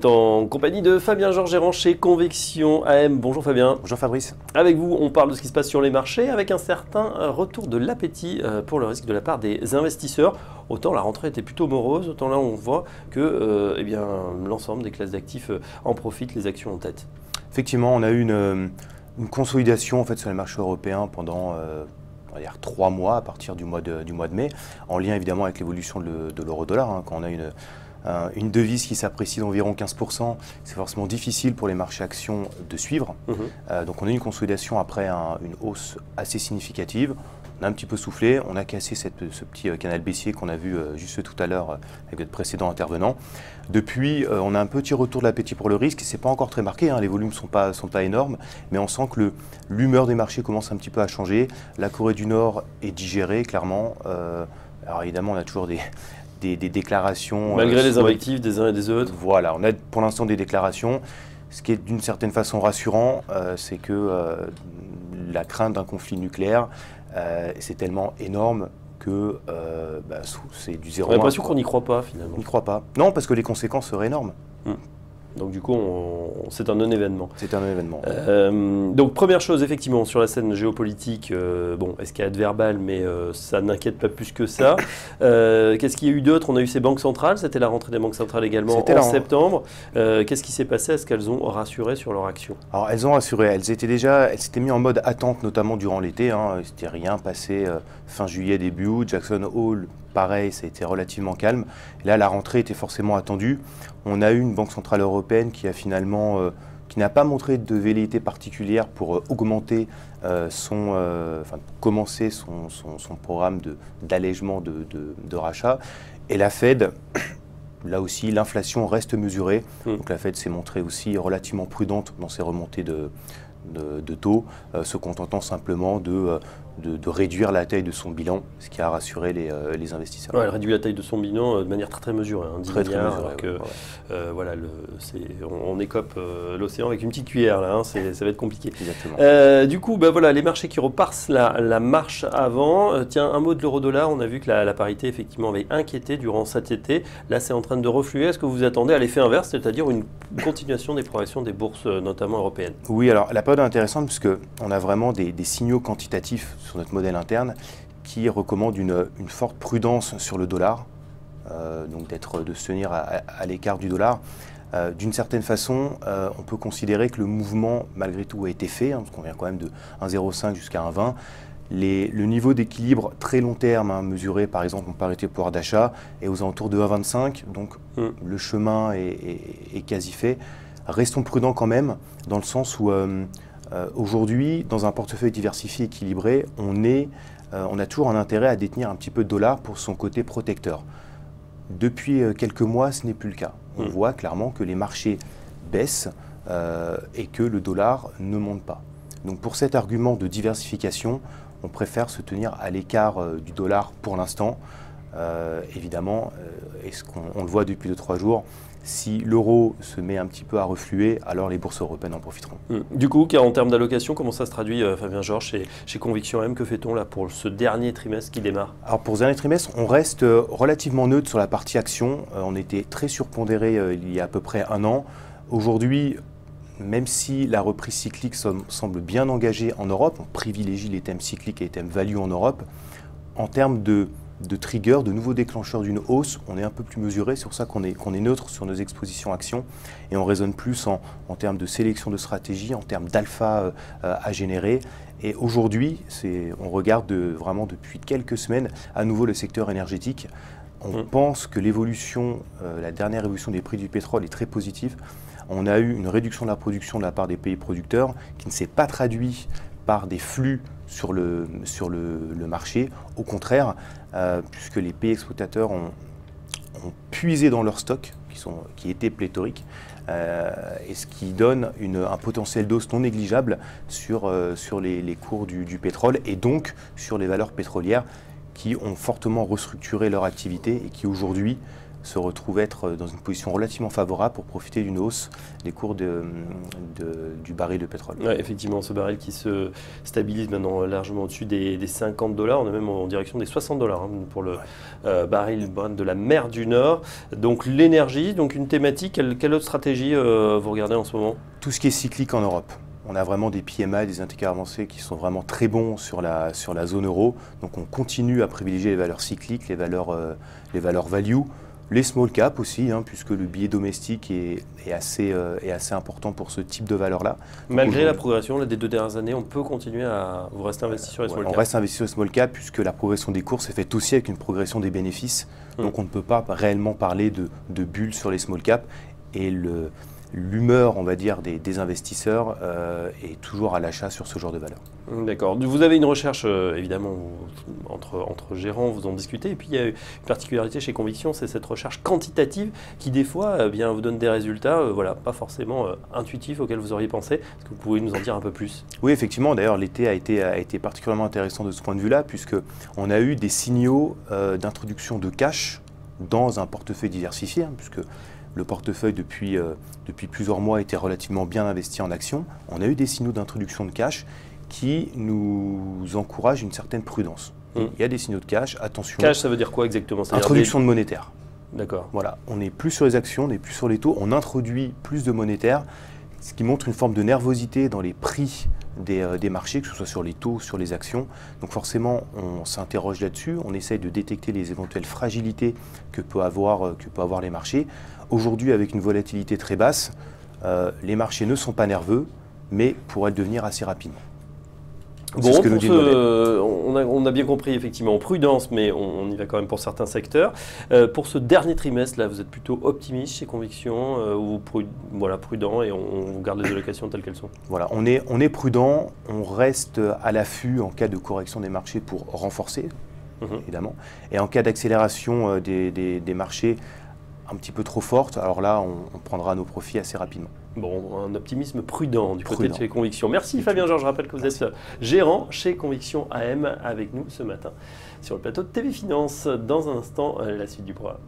êtes en compagnie de Fabien Georges, gérant chez Conviction AM. Bonjour Fabien. Bonjour Fabrice. Avec vous, on parle de ce qui se passe sur les marchés avec un certain retour de l'appétit pour le risque de la part des investisseurs. Autant la rentrée était plutôt morose, autant là on voit que l'ensemble des classes d'actifs en profitent, les actions en tête. Effectivement, on a eu une consolidation en fait, sur les marchés européens pendant on va dire 3 mois à partir du mois de mai, en lien évidemment avec l'évolution de l'euro-dollar. Quand on a une devise qui s'apprécie d'environ 15%, c'est forcément difficile pour les marchés actions de suivre. Donc on a eu une consolidation après une hausse assez significative. On a un petit peu soufflé, on a cassé ce petit canal baissier qu'on a vu juste tout à l'heure avec notre précédent intervenant. Depuis, on a un petit retour de l'appétit pour le risque. Ce n'est pas encore très marqué, les volumes ne sont pas énormes, mais on sent que l'humeur des marchés commence un petit peu à changer. La Corée du Nord est digérée, clairement. Alors évidemment, on a toujours des déclarations. Malgré les invectives des uns et des autres. Voilà, on a pour l'instant des déclarations. Ce qui est d'une certaine façon rassurant, c'est que la crainte d'un conflit nucléaire, c'est tellement énorme que c'est du zéro. On a l'impression qu'on n'y croit pas finalement. On n'y croit pas. Non, parce que les conséquences seraient énormes. Donc du coup, c'est un non-événement. C'est un non-événement. Donc première chose, effectivement, sur la scène géopolitique, escalade verbale, mais ça n'inquiète pas plus que ça. Qu'est-ce qu'il y a eu d'autre? On a eu ces banques centrales, c'était la rentrée des banques centrales également en septembre. Qu'est-ce qui s'est passé? Est-ce qu'elles ont rassuré sur leur action? Alors elles ont rassuré, elles s'étaient mises en mode attente, notamment durant l'été. Il ne s'était rien passé fin juillet, début août. Jackson Hole, pareil, ça a été relativement calme. Et là, la rentrée était forcément attendue. On a eu une banque centrale européenne qui a finalement, qui n'a pas montré de velléité particulière pour augmenter commencer son programme d'allègement de rachat. Et la Fed, là aussi, l'inflation reste mesurée. Donc la Fed s'est montrée aussi relativement prudente dans ses remontées de taux, se contentant simplement de réduire la taille de son bilan, ce qui a rassuré les investisseurs. Ouais, elle réduit la taille de son bilan de manière très mesurée, 10 très milliards, mesurée, on écope l'océan avec une petite cuillère, là, ça va être compliqué. Exactement. Du coup, les marchés qui repassent la marche avant. Tiens, un mot de l'euro-dollar, on a vu que la parité effectivement avait inquiété durant cet été. Là, c'est en train de refluer. Est-ce que vous attendez à l'effet inverse, c'est-à-dire une continuation des progressions des bourses, notamment européennes? Oui, alors la période est intéressante puisqu'on a vraiment des signaux quantitatifs sur notre modèle interne qui recommandent une forte prudence sur le dollar, donc de se tenir à l'écart du dollar. D'une certaine façon, on peut considérer que le mouvement, malgré tout, a été fait, parce qu'on vient quand même de 1,05 jusqu'à 1,20. Le niveau d'équilibre très long terme, mesuré par exemple en parité pouvoir d'achat, est aux alentours de 1,25, donc le chemin est quasi fait. Restons prudents quand même, dans le sens où aujourd'hui, dans un portefeuille diversifié équilibré, on a toujours un intérêt à détenir un petit peu de dollars pour son côté protecteur. Depuis quelques mois, ce n'est plus le cas. On voit clairement que les marchés baissent et que le dollar ne monte pas. Donc pour cet argument de diversification, on préfère se tenir à l'écart du dollar pour l'instant. Évidemment, on le voit depuis 2-3 jours, si l'euro se met un petit peu à refluer, alors les bourses européennes en profiteront. Du coup, en termes d'allocation, comment ça se traduit, Fabien Georges, chez Conviction AM? Que fait-on là pour ce dernier trimestre qui démarre? Alors pour ce dernier trimestre, on reste relativement neutre sur la partie action. On était très surpondéré il y a à peu près 1 an. Aujourd'hui, même si la reprise cyclique semble bien engagée en Europe, on privilégie les thèmes cycliques et les thèmes value en Europe. En termes de trigger, de nouveaux déclencheurs d'une hausse, on est un peu plus mesuré, c'est pour ça qu'on est neutre sur nos expositions actions et on raisonne plus en termes de sélection de stratégie, en termes d'alpha à générer. Et aujourd'hui, on regarde vraiment depuis quelques semaines à nouveau le secteur énergétique. On pense que la dernière évolution des prix du pétrole est très positive. On a eu une réduction de la production de la part des pays producteurs qui ne s'est pas traduit par des flux sur le marché. Au contraire, puisque les pays exploitateurs ont puisé dans leurs stocks, qui étaient pléthoriques, et ce qui donne un potentiel d'hausse non négligeable sur les cours du pétrole et donc sur les valeurs pétrolières qui ont fortement restructuré leur activité et qui aujourd'hui se retrouve être dans une position relativement favorable pour profiter d'une hausse des cours du baril de pétrole. Ouais, effectivement, ce baril qui se stabilise maintenant largement au-dessus des $50. On est même en direction des $60 pour le baril de la mer du Nord. Donc l'énergie, donc une thématique. Quelle autre stratégie vous regardez en ce moment? Tout ce qui est cyclique en Europe. On a vraiment des PMI, des indicateurs avancés qui sont vraiment très bons sur la zone euro. Donc on continue à privilégier les valeurs cycliques, les valeurs value. Les small caps aussi, puisque le billet domestique est assez important pour ce type de valeur-là. Malgré la progression des 2 dernières années, on peut continuer à vous rester investi sur les small caps. On reste investi sur les small caps puisque la progression des cours s'est faite aussi avec une progression des bénéfices. Donc on ne peut pas réellement parler de bulle sur les small caps. Et l'humeur, on va dire, des investisseurs est toujours à l'achat sur ce genre de valeur. D'accord. Vous avez une recherche, évidemment, entre gérants, vous en discutez. Et puis, il y a une particularité chez Conviction, c'est cette recherche quantitative qui, des fois, vous donne des résultats pas forcément intuitifs auxquels vous auriez pensé. Est-ce que vous pouvez nous en dire un peu plus? Oui, effectivement. D'ailleurs, l'été a été particulièrement intéressant de ce point de vue-là, puisqu'on a eu des signaux d'introduction de cash dans un portefeuille diversifié, puisque le portefeuille, depuis plusieurs mois, était relativement bien investi en actions. On a eu des signaux d'introduction de cash qui nous encouragent une certaine prudence. Il y a des signaux de cash, attention. Cash, ça veut dire quoi exactement? Introduction de monétaire. D'accord. Voilà, on n'est plus sur les actions, on n'est plus sur les taux, on introduit plus de monétaire, ce qui montre une forme de nervosité dans les prix des marchés, que ce soit sur les taux, sur les actions. Donc forcément, on s'interroge là-dessus, on essaye de détecter les éventuelles fragilités que peuvent avoir les marchés. Aujourd'hui, avec une volatilité très basse, les marchés ne sont pas nerveux, mais pourraient le devenir assez rapidement. Bon, on a bien compris effectivement prudence, mais on y va quand même pour certains secteurs. Pour ce dernier trimestre, là, vous êtes plutôt optimiste chez Conviction ou prudent et on garde les allocations telles qu'elles sont? Voilà, on est prudent, on reste à l'affût en cas de correction des marchés pour renforcer, évidemment. Et en cas d'accélération des marchés un petit peu trop forte, alors là, on prendra nos profits assez rapidement. Bon, un optimisme prudent du côté de chez Conviction. Merci Fabien Georges, je rappelle que vous êtes gérant chez Conviction AM avec nous ce matin sur le plateau de TV Finance. Dans un instant, la suite du programme.